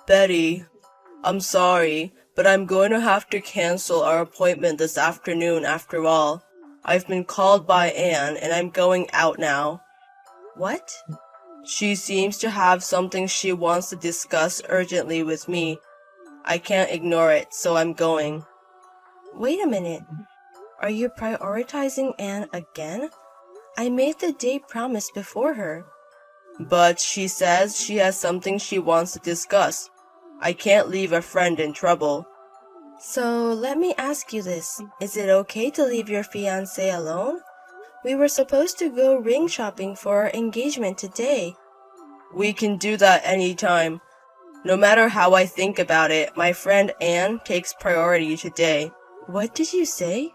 Betty, I'm sorry, but I'm going to have to cancel our appointment this afternoon after all. I've been called by Anne and I'm going out now. What? She seems to have something she wants to discuss urgently with me. I can't ignore it, so I'm going. Wait a minute. Are you prioritizing Anne again? I made the date promise before her. But she says she has something she wants to discuss. I can't leave a friend in trouble. So let me ask you this. Is it okay to leave your fiancé alone? We were supposed to go ring shopping for our engagement today. We can do that anytime. No matter how I think about it, my friend Anne takes priority today. What did you say?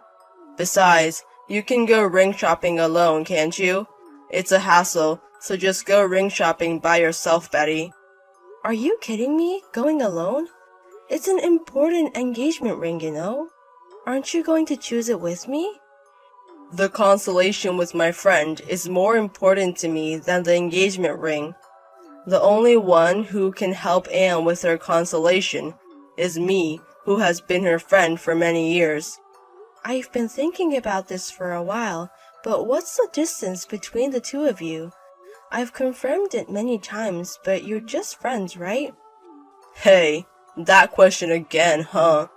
Besides, you can go ring shopping alone, can't you? It's a hassle, so just go ring shopping by yourself, Betty. Are you kidding me? Going alone? It's an important engagement ring, you know. Aren't you going to choose it with me? The consolation with my friend is more important to me than the engagement ring. The only one who can help Anne with her consolation is me, who has been her friend for many years. I've been thinking about this for a while, but what's the distance between the two of you? I've confirmed it many times, but you're just friends, right? Hey, that question again, huh?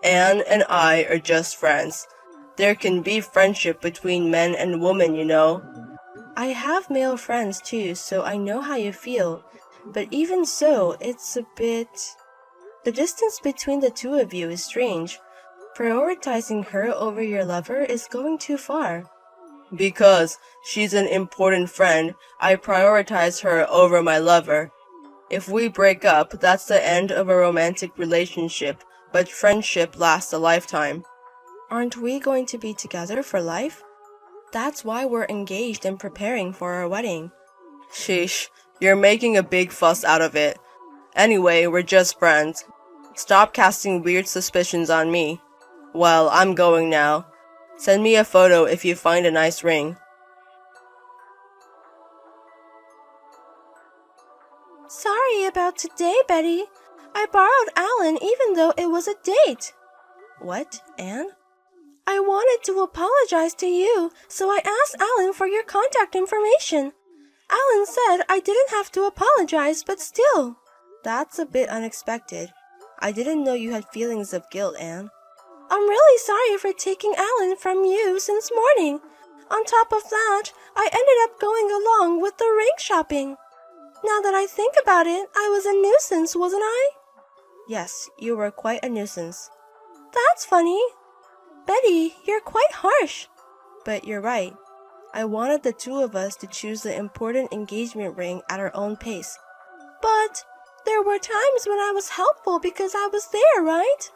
Anne and I are just friends. There can be friendship between men and women, you know. I have male friends too, so I know how you feel. But even so, it's a bit... The distance between the two of you is strange. Prioritizing her over your lover is going too far. Because she's an important friend, I prioritize her over my lover. If we break up, that's the end of a romantic relationship, but friendship lasts a lifetime. Aren't we going to be together for life? That's why we're engaged and preparing for our wedding. Sheesh, you're making a big fuss out of it. Anyway, we're just friends. Stop casting weird suspicions on me. Well, I'm going now. Send me a photo if you find a nice ring. Sorry about today, Betty. I borrowed Alan even though it was a date. What, Anne? I wanted to apologize to you, so I asked Alan for your contact information. Alan said I didn't have to apologize, but still. That's a bit unexpected. I didn't know you had feelings of guilt, Anne. I'm really sorry for taking Alan from you since morning. On top of that, I ended up going along with the ring shopping. Now that I think about it, I was a nuisance, wasn't I? Yes, you were quite a nuisance. That's funny. Betty, you're quite harsh. But you're right. I wanted the two of us to choose the important engagement ring at our own pace. But there were times when I was helpful because I was there, right?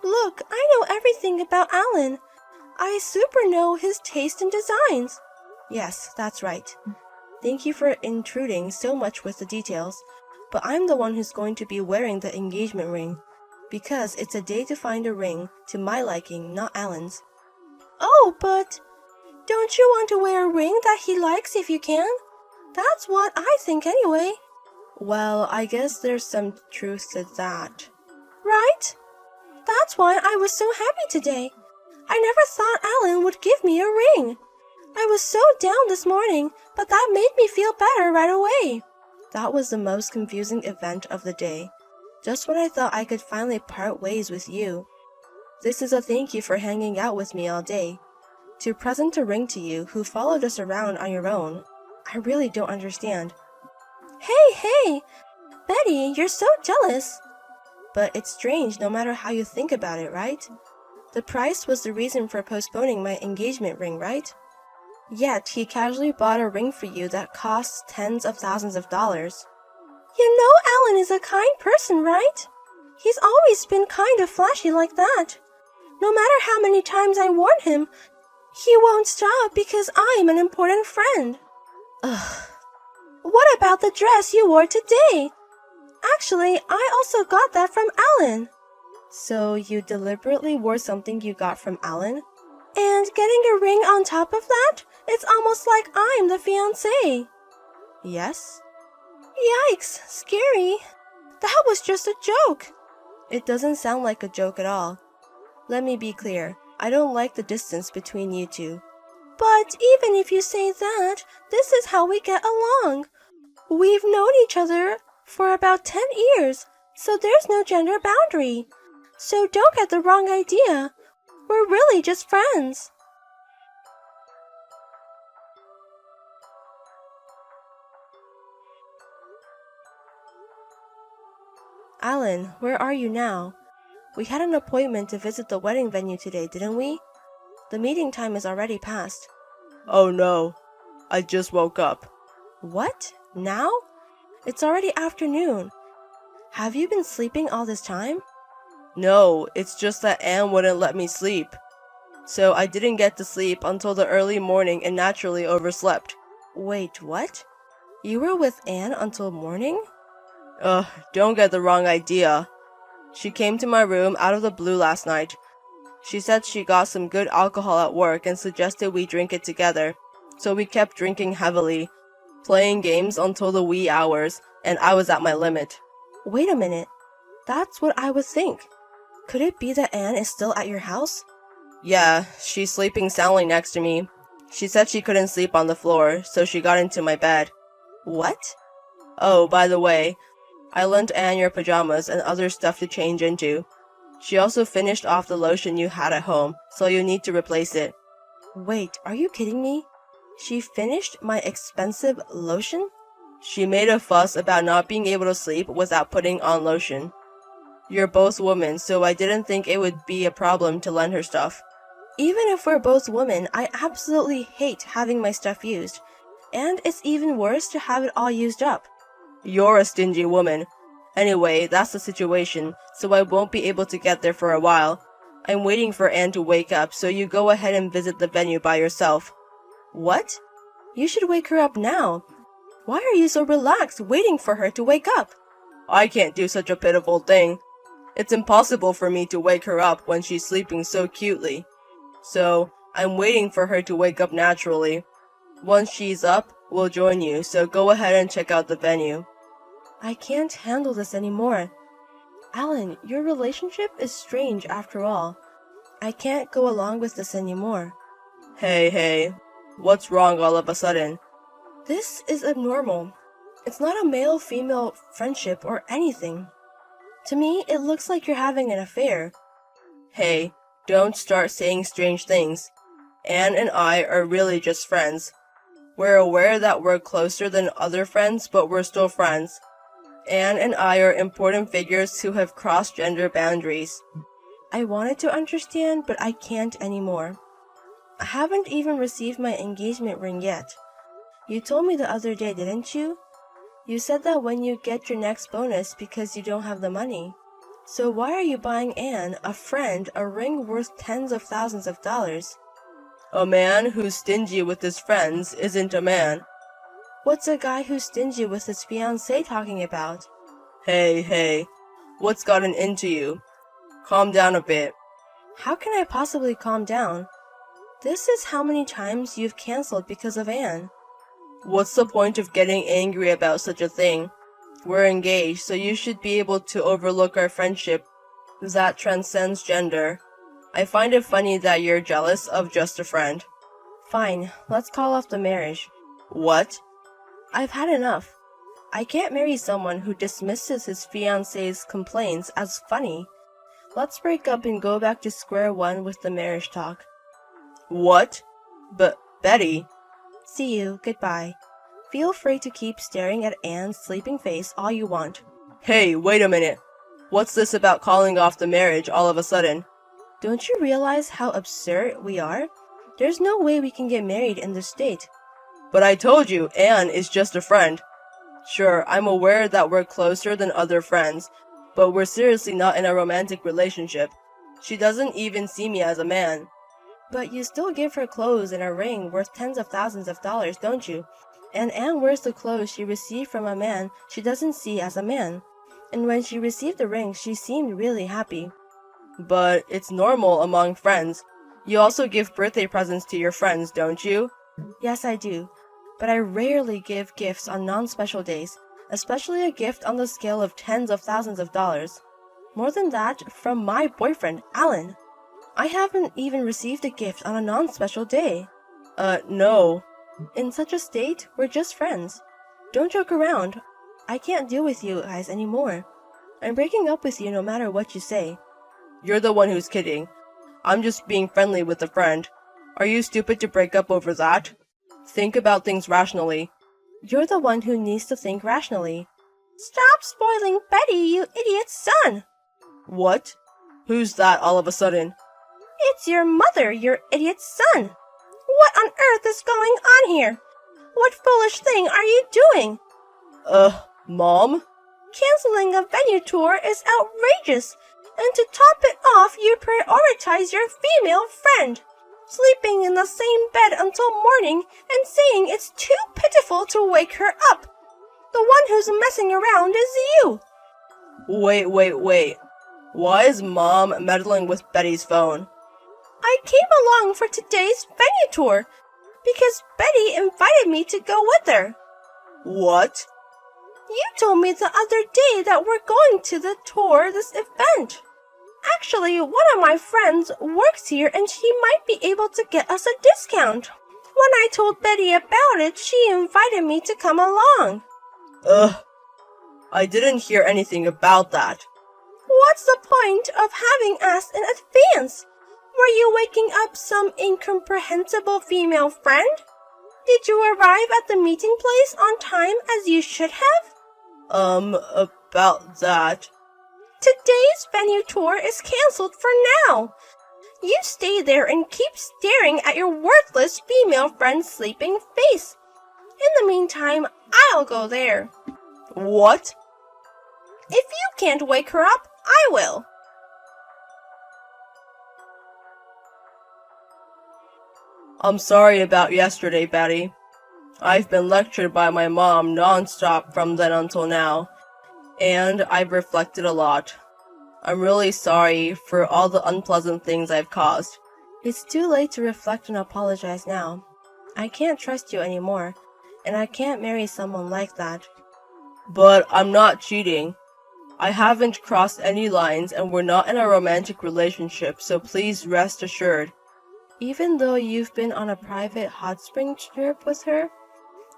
Look, I know everything about Alan. I super know his taste in designs. Yes, that's right. Thank you for intruding so much with the details, but I'm the one who's going to be wearing the engagement ring. Because it's a day to find a ring to my liking, not Alan's. Oh, but don't you want to wear a ring that he likes if you can? That's what I think anyway. Well, I guess there's some truth to that. Right? That's why I was so happy today. I never thought Alan would give me a ring. I was so down this morning, but that made me feel better right away. That was the most confusing event of the day. Just when I thought I could finally part ways with you. This is a thank you for hanging out with me all day. To present a ring to you who followed us around on your own. I really don't understand. Hey! Betty, you're so jealous. But it's strange no matter how you think about it, right? The price was the reason for postponing my engagement ring, right? Yet he casually bought a ring for you that costs tens of thousands of dollars. You know Alan is a kind person, right? He's always been kind of flashy like that. No matter how many times I warn him, he won't stop because I'm an important friend. Ugh. What about the dress you wore today? Actually, I also got that from Alan. So you deliberately wore something you got from Alan? And getting a ring on top of that? It's almost like I'm the fiancé. Yes? Yikes, scary. That was just a joke. It doesn't sound like a joke at all. Let me be clear. I don't like the distance between you two. But even if you say that, this is how we get along. We've known each other for about 10 years, so there's no gender boundary. So don't get the wrong idea. We're really just friends. Alan, where are you now? We had an appointment to visit the wedding venue today, didn't we? The meeting time is already past. Oh no, I just woke up. What? Now? It's already afternoon. Have you been sleeping all this time? No, it's just that Anne wouldn't let me sleep. So I didn't get to sleep until the early morning and naturally overslept. Wait, what? You were with Anne until morning? Don't get the wrong idea. She came to my room out of the blue last night. She said she got some good alcohol at work and suggested we drink it together. So we kept drinking heavily, playing games until the wee hours, and I was at my limit. Wait a minute. That's what I would think. Could it be that Anne is still at your house? Yeah, she's sleeping soundly next to me. She said she couldn't sleep on the floor, so she got into my bed. What? Oh, by the way, I lent Anne your pajamas and other stuff to change into. She also finished off the lotion you had at home, so you need to replace it. Wait, are you kidding me? She finished my expensive lotion? She made a fuss about not being able to sleep without putting on lotion. You're both women, so I didn't think it would be a problem to lend her stuff. Even if we're both women, I absolutely hate having my stuff used. And it's even worse to have it all used up. You're a stingy woman. Anyway, that's the situation, so I won't be able to get there for a while. I'm waiting for Anne to wake up, so you go ahead and visit the venue by yourself. What? You should wake her up now. Why are you so relaxed waiting for her to wake up? I can't do such a pitiful thing. It's impossible for me to wake her up when she's sleeping so cutely. So, I'm waiting for her to wake up naturally. Once she's up, we'll join you, so go ahead and check out the venue. I can't handle this anymore. Alan, your relationship is strange after all. I can't go along with this anymore. Hey, what's wrong all of a sudden? This is abnormal. It's not a male-female friendship or anything. To me, it looks like you're having an affair. Hey, don't start saying strange things. Anne and I are really just friends. We're aware that we're closer than other friends, but we're still friends. Anne and I are important figures who have crossed gender boundaries. I wanted to understand, but I can't anymore. I haven't even received my engagement ring yet. You told me the other day, didn't you? You said that when you get your next bonus because you don't have the money. So why are you buying Anne, a friend, a ring worth tens of thousands of dollars? A man who's stingy with his friends isn't a man. What's a guy who's stingy with his fiancé talking about? Hey, what's gotten into you? Calm down a bit. How can I possibly calm down? This is how many times you've canceled because of Anne. What's the point of getting angry about such a thing? We're engaged, so you should be able to overlook our friendship that transcends gender. I find it funny that you're jealous of just a friend. Fine, let's call off the marriage. What? I've had enough. I can't marry someone who dismisses his fiancé's complaints as funny. Let's break up and go back to square one with the marriage talk. What? But, Betty... See you, goodbye. Feel free to keep staring at Anne's sleeping face all you want. Hey, wait a minute. What's this about calling off the marriage all of a sudden? Don't you realize how absurd we are? There's no way we can get married in this state. But I told you, Anne is just a friend. Sure, I'm aware that we're closer than other friends, but we're seriously not in a romantic relationship. She doesn't even see me as a man. But you still give her clothes and a ring worth tens of thousands of dollars, don't you? And Anne wears the clothes she received from a man she doesn't see as a man. And when she received the ring, she seemed really happy. But it's normal among friends. You also give birthday presents to your friends, don't you? Yes, I do. But I rarely give gifts on non-special days, especially a gift on the scale of tens of thousands of dollars. More than that, from my boyfriend, Alan. I haven't even received a gift on a non-special day. No. In such a state, we're just friends. Don't joke around. I can't deal with you guys anymore. I'm breaking up with you no matter what you say. You're the one who's kidding. I'm just being friendly with a friend. Are you stupid to break up over that? Think about things rationally. You're the one who needs to think rationally. Stop spoiling Betty, you idiot son! What? Who's that all of a sudden? It's your mother, your idiot son! What on earth is going on here? What foolish thing are you doing? Mom? Canceling a venue tour is outrageous, and to top it off, you prioritize your female friend, sleeping in the same bed until morning and saying it's too pitiful to wake her up. The one who's messing around is you. Wait. Why is Mom meddling with Betty's phone? I came along for today's venue tour because Betty invited me to go with her. What? You told me the other day that we're going to the tour this event. Actually, one of my friends works here and she might be able to get us a discount. When I told Betty about it, she invited me to come along. I didn't hear anything about that. What's the point of having asked in advance? Were you waking up some incomprehensible female friend? Did you arrive at the meeting place on time as you should have? About that. Today's venue tour is cancelled for now. You stay there and keep staring at your worthless female friend's sleeping face. In the meantime, I'll go there. What? If you can't wake her up, I will. I'm sorry about yesterday, Betty. I've been lectured by my mom non-stop from then until now, and I've reflected a lot. I'm really sorry for all the unpleasant things I've caused. It's too late to reflect and apologize now. I can't trust you anymore, and I can't marry someone like that. But I'm not cheating. I haven't crossed any lines and we're not in a romantic relationship, so please rest assured. Even though you've been on a private hot spring trip with her?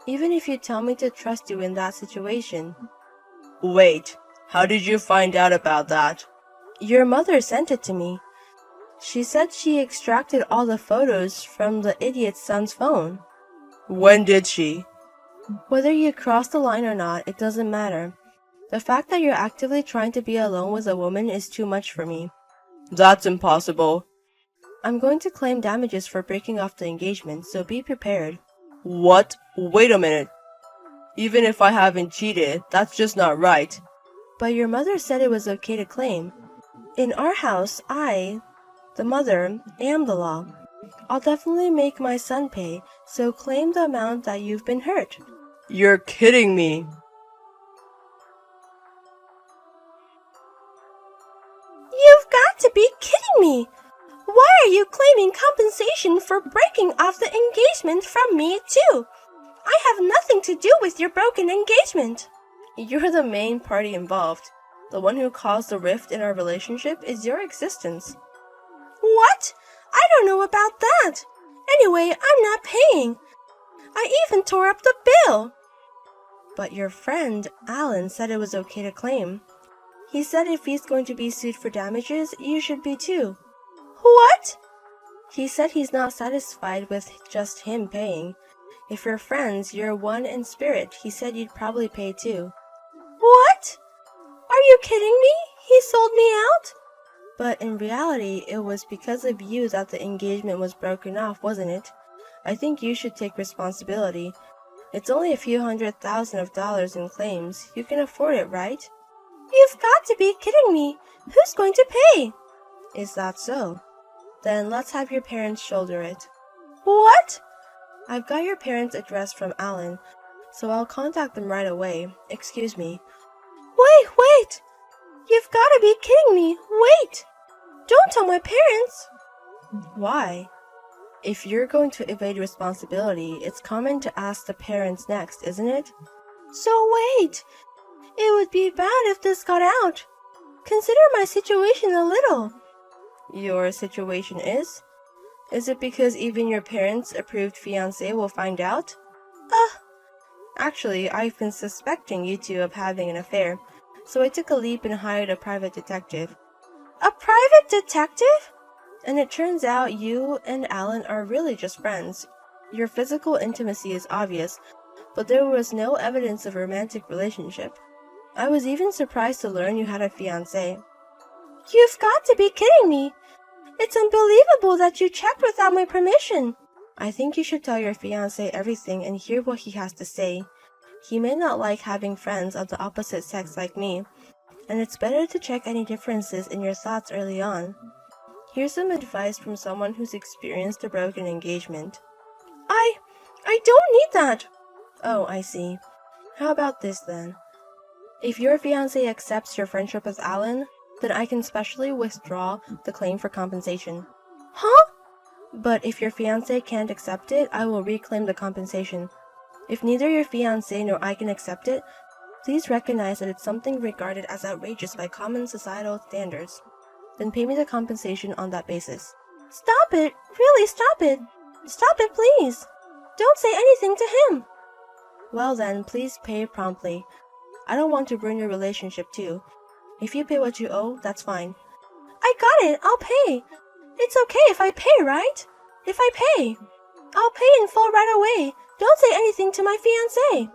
Even if you tell me to trust you in that situation. Wait, how did you find out about that? Your mother sent it to me. She said she extracted all the photos from the idiot's son's phone. When did she? Whether you cross the line or not, it doesn't matter. The fact that you're actively trying to be alone with a woman is too much for me. That's impossible. I'm going to claim damages for breaking off the engagement, so be prepared. What? Wait a minute. Even if I haven't cheated, that's just not right. But your mother said it was okay to claim. In our house, I, the mother, am the law. I'll definitely make my son pay, so claim the amount that you've been hurt. You're kidding me. You've got to be kidding me! Why are you claiming compensation for breaking off the engagement from me, too? I have nothing to do with your broken engagement. You're the main party involved. The one who caused the rift in our relationship is your existence. What? I don't know about that. Anyway, I'm not paying. I even tore up the bill. But your friend, Alan, said it was okay to claim. He said if he's going to be sued for damages, you should be too. What? He said he's not satisfied with just him paying. If you're friends, you're one in spirit. He said you'd probably pay too. What? Are you kidding me? He sold me out? But in reality, it was because of you that the engagement was broken off, wasn't it? I think you should take responsibility. It's only a few $100,000 in claims. You can afford it, right? You've got to be kidding me. Who's going to pay? Is that so? Then let's have your parents shoulder it. What? I've got your parents' address from Alan, so I'll contact them right away. Excuse me. Wait! You've got to be kidding me. Wait! Don't tell my parents. Why? If you're going to evade responsibility, it's common to ask the parents next, isn't it? So wait, it would be bad if this got out. Consider my situation a little. Your situation is? Is it because even your parents' approved fiancé will find out? Actually, I've been suspecting you two of having an affair, so I took a leap and hired a private detective. A private detective? And it turns out you and Alan are really just friends. Your physical intimacy is obvious, but there was no evidence of a romantic relationship. I was even surprised to learn you had a fiancé. You've got to be kidding me. It's unbelievable that you checked without my permission. I think you should tell your fiancé everything and hear what he has to say. He may not like having friends of the opposite sex like me, and it's better to check any differences in your thoughts early on. Here's some advice from someone who's experienced a broken engagement. I don't need that. Oh, I see. How about this then? If your fiancé accepts your friendship with Alan, then I can specially withdraw the claim for compensation. Huh? But if your fiancé can't accept it, I will reclaim the compensation. If neither your fiancé nor I can accept it, please recognize that it's something regarded as outrageous by common societal standards. Then pay me the compensation on that basis. Stop it! Really, stop it! Stop it, please! Don't say anything to him! Well then, please pay promptly. I don't want to ruin your relationship too. If you pay what you owe, that's fine. I got it! I'll pay! It's okay if I pay, right? If I pay! I'll pay in full right away! Don't say anything to my fiancé!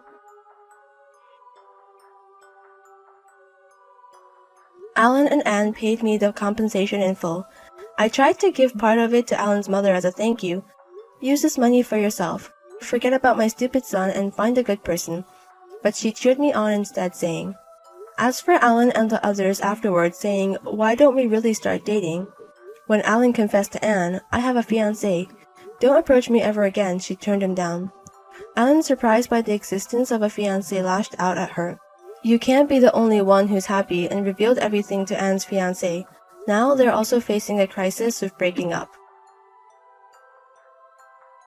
Alan and Anne paid me the compensation in full. I tried to give part of it to Alan's mother as a thank you. Use this money for yourself. Forget about my stupid son and find a good person. But she cheered me on instead, saying, as for Alan and the others afterwards saying, why don't we really start dating? When Alan confessed to Anne, I have a fiancé. Don't approach me ever again, she turned him down. Alan, surprised by the existence of a fiancé, lashed out at her. You can't be the only one who's happy, and revealed everything to Anne's fiancé. Now they're also facing a crisis of breaking up.